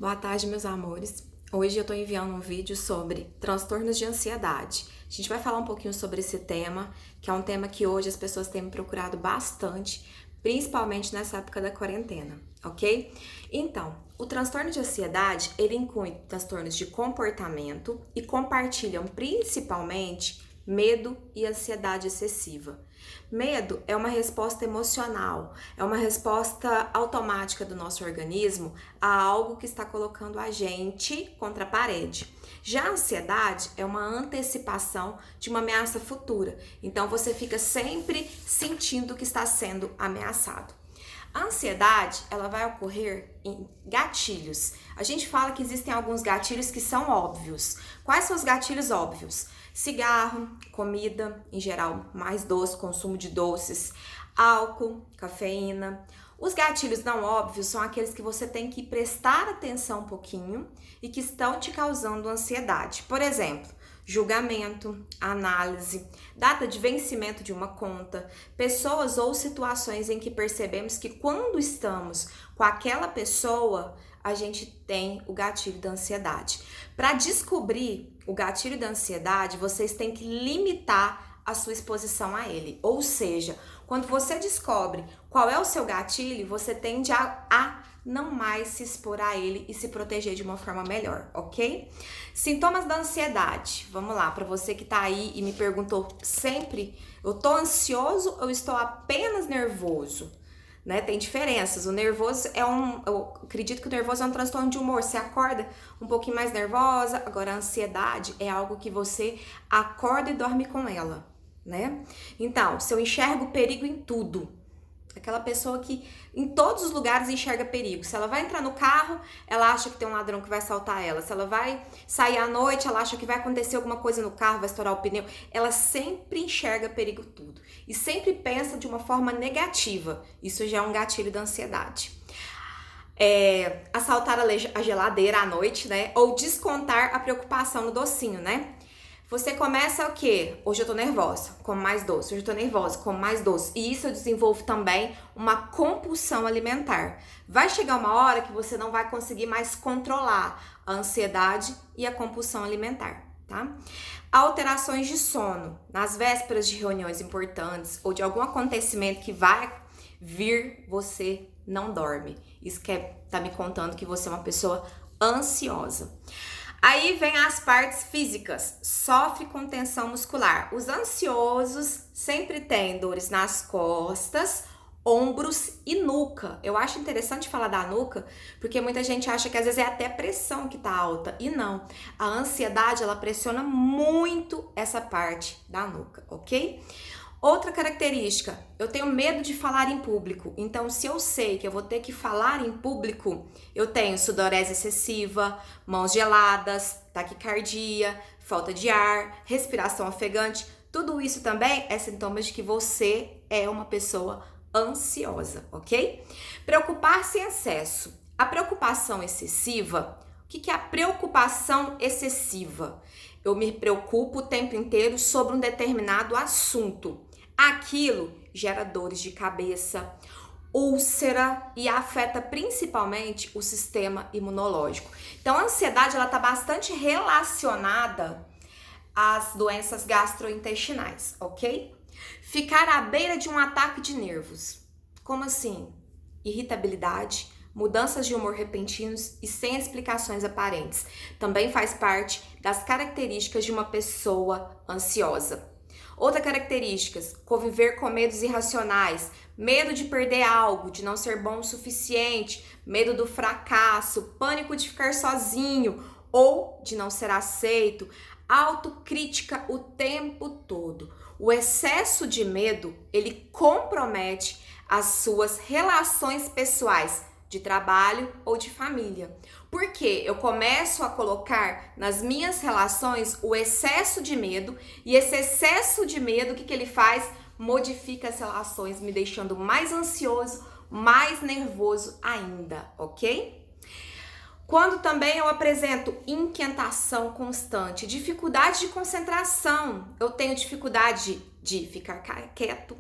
Boa tarde, meus amores. Hoje eu tô enviando um vídeo sobre transtornos de ansiedade. A gente vai falar um pouquinho sobre esse tema, que é um tema que hoje as pessoas têm me procurado bastante, principalmente nessa época da quarentena, ok? Então, o transtorno de ansiedade, ele inclui transtornos de comportamento e compartilham principalmente medo e ansiedade excessiva. Medo é uma resposta emocional, é uma resposta automática do nosso organismo a algo que está colocando a gente contra a parede. Já a ansiedade é uma antecipação de uma ameaça futura, então você fica sempre sentindo que está sendo ameaçado. A ansiedade, ela vai ocorrer em gatilhos. A gente fala que existem alguns gatilhos que são óbvios. Quais são os gatilhos óbvios? Cigarro, comida, em geral mais doce, consumo de doces, álcool, cafeína. Os gatilhos não óbvios são aqueles que você tem que prestar atenção um pouquinho e que estão te causando ansiedade. Por exemplo, julgamento, análise, data de vencimento de uma conta, pessoas ou situações em que percebemos que quando estamos com aquela pessoa, a gente tem o gatilho da ansiedade. Para descobrir o gatilho da ansiedade, vocês têm que limitar a sua exposição a ele. Ou seja, quando você descobre qual é o seu gatilho, você tende a não mais se expor a ele e se proteger de uma forma melhor, ok? Sintomas da ansiedade. Vamos lá, para você que tá aí e me perguntou sempre, eu tô ansioso ou estou apenas nervoso? Né? Tem diferenças. O nervoso eu acredito que o nervoso é um transtorno de humor. Você acorda um pouquinho mais nervosa. Agora, a ansiedade é algo que você acorda e dorme com ela, né? Então, se eu enxergo perigo em tudo, aquela pessoa que em todos os lugares enxerga perigo. Se ela vai entrar no carro, ela acha que tem um ladrão que vai assaltar ela. Se ela vai sair à noite, ela acha que vai acontecer alguma coisa no carro, vai estourar o pneu. Ela sempre enxerga perigo tudo. E sempre pensa de uma forma negativa. Isso já é um gatilho da ansiedade. Assaltar a geladeira à noite, né? Ou descontar a preocupação no docinho, né? Você começa o quê? Hoje eu tô nervosa, como mais doce. Hoje eu tô nervosa, como mais doce. E isso eu desenvolvo também uma compulsão alimentar. Vai chegar uma hora que você não vai conseguir mais controlar a ansiedade e a compulsão alimentar, tá? Alterações de sono. Nas vésperas de reuniões importantes ou de algum acontecimento que vai vir, você não dorme. Isso tá me contando que você é uma pessoa ansiosa. Aí vem as partes físicas, sofre com tensão muscular. Os ansiosos sempre têm dores nas costas, ombros e nuca. Eu acho interessante falar da nuca, porque muita gente acha que às vezes é até a pressão que tá alta. E não, a ansiedade ela pressiona muito essa parte da nuca, ok? Outra característica, eu tenho medo de falar em público. Então, se eu sei que eu vou ter que falar em público, eu tenho sudorese excessiva, mãos geladas, taquicardia, falta de ar, respiração ofegante. Tudo isso também é sintoma de que você é uma pessoa ansiosa, ok? Preocupar-se em excesso. A preocupação excessiva, o que é a preocupação excessiva? Eu me preocupo o tempo inteiro sobre um determinado assunto. Aquilo gera dores de cabeça, úlcera e afeta principalmente o sistema imunológico. Então, a ansiedade ela está bastante relacionada às doenças gastrointestinais, ok? Ficar à beira de um ataque de nervos. Como assim? Irritabilidade, mudanças de humor repentinos e sem explicações aparentes. Também faz parte das características de uma pessoa ansiosa. Outra característica, conviver com medos irracionais, medo de perder algo, de não ser bom o suficiente, medo do fracasso, pânico de ficar sozinho ou de não ser aceito, autocrítica o tempo todo. O excesso de medo, ele compromete as suas relações pessoais, de trabalho ou de família. Porque eu começo a colocar nas minhas relações o excesso de medo, e esse excesso de medo, o que ele faz? Modifica as relações, me deixando mais ansioso, mais nervoso ainda, ok? Quando também eu apresento inquietação constante, dificuldade de concentração, eu tenho dificuldade de ficar quieto,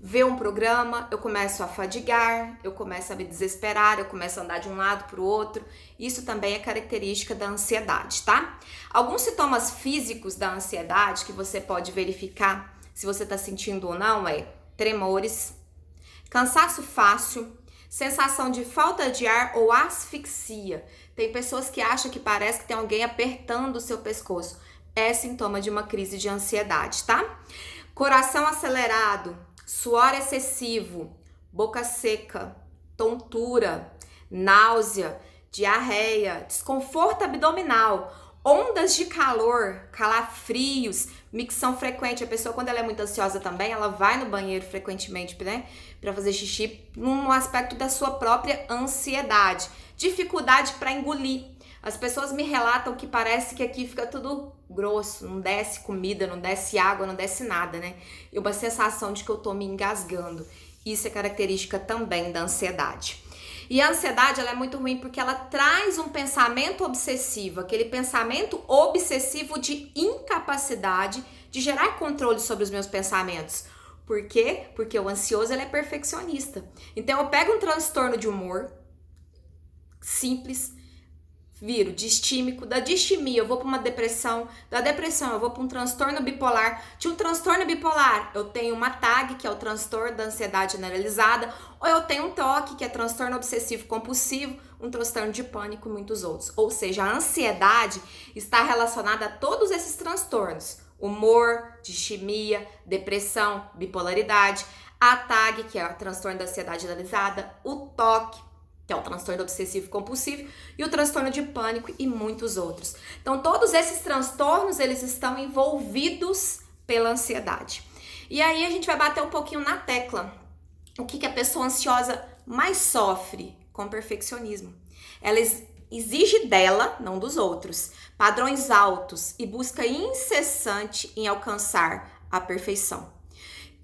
ver um programa, eu começo a fadigar, eu começo a me desesperar, eu começo a andar de um lado para o outro. Isso também é característica da ansiedade, tá? Alguns sintomas físicos da ansiedade que você pode verificar se você está sentindo ou não é tremores, cansaço fácil, sensação de falta de ar ou asfixia. Tem pessoas que acham que parece que tem alguém apertando o seu pescoço. É sintoma de uma crise de ansiedade, tá? Coração acelerado, suor excessivo, boca seca, tontura, náusea, diarreia, desconforto abdominal, ondas de calor, calafrios, micção frequente. A pessoa, quando ela é muito ansiosa também, ela vai no banheiro frequentemente, né, para fazer xixi, num aspecto da sua própria ansiedade. Dificuldade para engolir. As pessoas me relatam que parece que aqui fica tudo grosso, não desce comida, não desce água, não desce nada, né? E uma sensação de que eu tô me engasgando. Isso é característica também da ansiedade. E a ansiedade, ela é muito ruim porque ela traz um pensamento obsessivo, aquele pensamento obsessivo de incapacidade de gerar controle sobre os meus pensamentos. Por quê? Porque o ansioso, ele é perfeccionista. Então, eu pego um transtorno de humor simples, viro distímico, da distimia eu vou para uma depressão, da depressão eu vou para um transtorno bipolar, de um transtorno bipolar eu tenho uma TAG, que é o transtorno da ansiedade generalizada, ou eu tenho um TOC, que é transtorno obsessivo compulsivo, um transtorno de pânico e muitos outros. Ou seja, a ansiedade está relacionada a todos esses transtornos: humor, distimia, depressão, bipolaridade, a TAG, que é o transtorno da ansiedade generalizada, o TOC, que é o transtorno obsessivo compulsivo, e o transtorno de pânico e muitos outros. Então, todos esses transtornos, eles estão envolvidos pela ansiedade. E aí, a gente vai bater um pouquinho na tecla. O que a pessoa ansiosa mais sofre? Com perfeccionismo. Ela exige dela, não dos outros, padrões altos e busca incessante em alcançar a perfeição.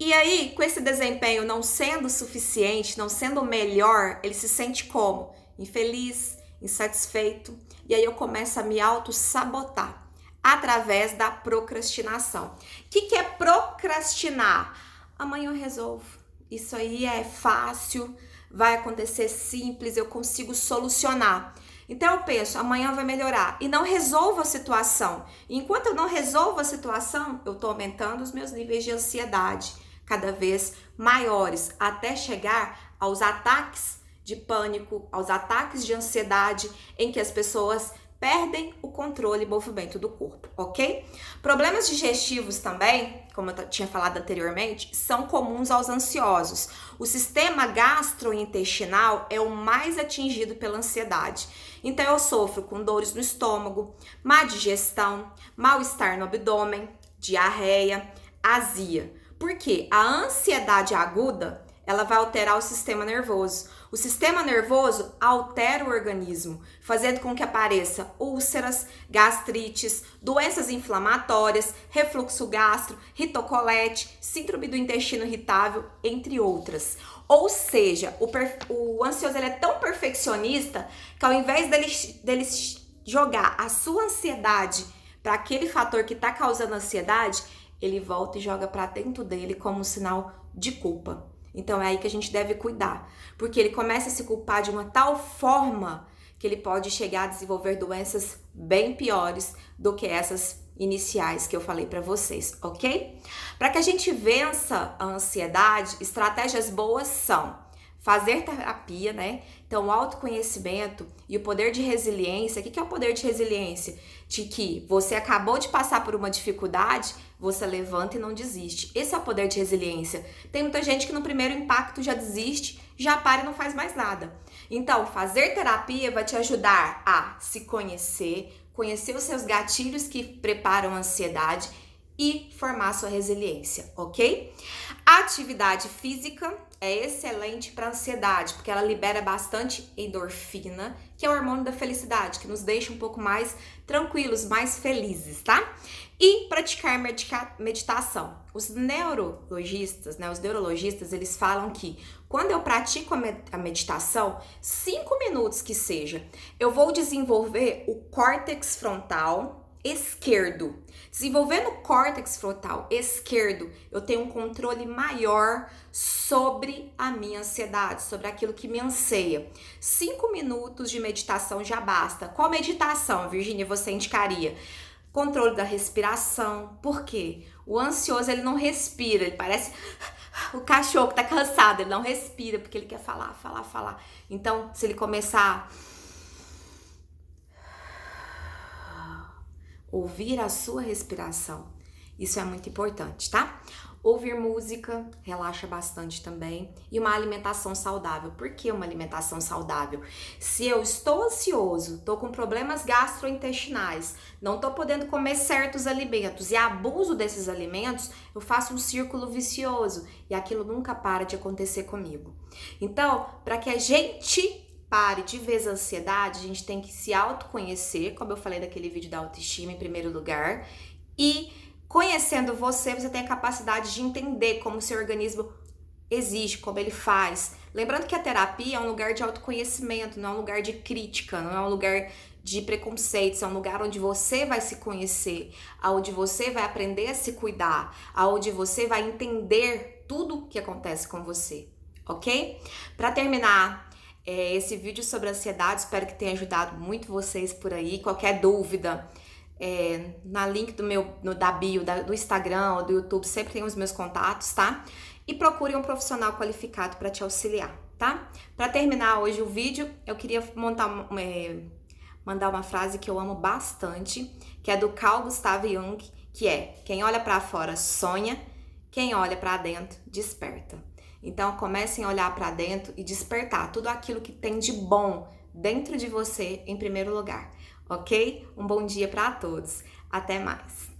E aí, com esse desempenho não sendo suficiente, não sendo melhor, ele se sente como? Infeliz, insatisfeito. E aí eu começo a me auto-sabotar através da procrastinação. O que é procrastinar? Amanhã eu resolvo. Isso aí é fácil, vai acontecer simples, eu consigo solucionar. Então eu penso, amanhã vai melhorar e não resolvo a situação. E enquanto eu não resolvo a situação, eu estou aumentando os meus níveis de ansiedade cada vez maiores, até chegar aos ataques de pânico, aos ataques de ansiedade, em que as pessoas perdem o controle e movimento do corpo, ok? Problemas digestivos também, como eu tinha falado anteriormente, são comuns aos ansiosos. O sistema gastrointestinal é o mais atingido pela ansiedade. Então eu sofro com dores no estômago, má digestão, mal-estar no abdômen, diarreia, azia. Porque a ansiedade aguda, ela vai alterar o sistema nervoso. O sistema nervoso altera o organismo, fazendo com que apareça úlceras, gastrites, doenças inflamatórias, refluxo gastro, ritocolete, síndrome do intestino irritável, entre outras. Ou seja, o ansioso, ele é tão perfeccionista que ao invés dele jogar a sua ansiedade para aquele fator que está causando ansiedade, ele volta e joga para dentro dele como um sinal de culpa. Então é aí que a gente deve cuidar, porque ele começa a se culpar de uma tal forma que ele pode chegar a desenvolver doenças bem piores do que essas iniciais que eu falei para vocês, ok? Para que a gente vença a ansiedade, estratégias boas são fazer terapia, né? Então, o autoconhecimento e o poder de resiliência. O que é o poder de resiliência? De que você acabou de passar por uma dificuldade, você levanta e não desiste. Esse é o poder de resiliência. Tem muita gente que no primeiro impacto já desiste, já para e não faz mais nada. Então, fazer terapia vai te ajudar a se conhecer, conhecer os seus gatilhos que preparam a ansiedade e formar sua resiliência, ok? A atividade física é excelente para ansiedade, porque ela libera bastante endorfina, que é o hormônio da felicidade, que nos deixa um pouco mais tranquilos, mais felizes, tá? E praticar meditação. Os neurologistas, eles falam que quando eu pratico a meditação, 5 minutos que seja, eu vou desenvolver o córtex frontal, esquerdo. Desenvolvendo o córtex frontal esquerdo, eu tenho um controle maior sobre a minha ansiedade, sobre aquilo que me anseia. 5 minutos de meditação já basta. Qual meditação, Virgínia, você indicaria? Controle da respiração. Por quê? O ansioso, ele não respira, ele parece o cachorro que tá cansado, ele não respira porque ele quer falar. Então, se ele começar ouvir a sua respiração. Isso é muito importante, tá? Ouvir música relaxa bastante também. E uma alimentação saudável. Por que uma alimentação saudável? Se eu estou ansioso, estou com problemas gastrointestinais, não estou podendo comer certos alimentos e abuso desses alimentos, eu faço um círculo vicioso e aquilo nunca para de acontecer comigo. Então, para que a gente pare de vez a ansiedade, a gente tem que se autoconhecer, como eu falei daquele vídeo da autoestima em primeiro lugar, e conhecendo você, você tem a capacidade de entender como o seu organismo existe, como ele faz. Lembrando que a terapia é um lugar de autoconhecimento, não é um lugar de crítica, não é um lugar de preconceitos, é um lugar onde você vai se conhecer, onde você vai aprender a se cuidar, onde você vai entender tudo o que acontece com você, ok? Para terminar, esse vídeo sobre ansiedade, espero que tenha ajudado muito vocês por aí. Qualquer dúvida, na link da bio do Instagram ou do YouTube, sempre tem os meus contatos, tá? E procure um profissional qualificado para te auxiliar, tá? Para terminar hoje o vídeo, eu queria mandar uma frase que eu amo bastante, que é do Carl Gustav Jung, que é: quem olha para fora sonha, quem olha para dentro desperta. Então, comecem a olhar para dentro e despertar tudo aquilo que tem de bom dentro de você em primeiro lugar, ok? Um bom dia para todos. Até mais.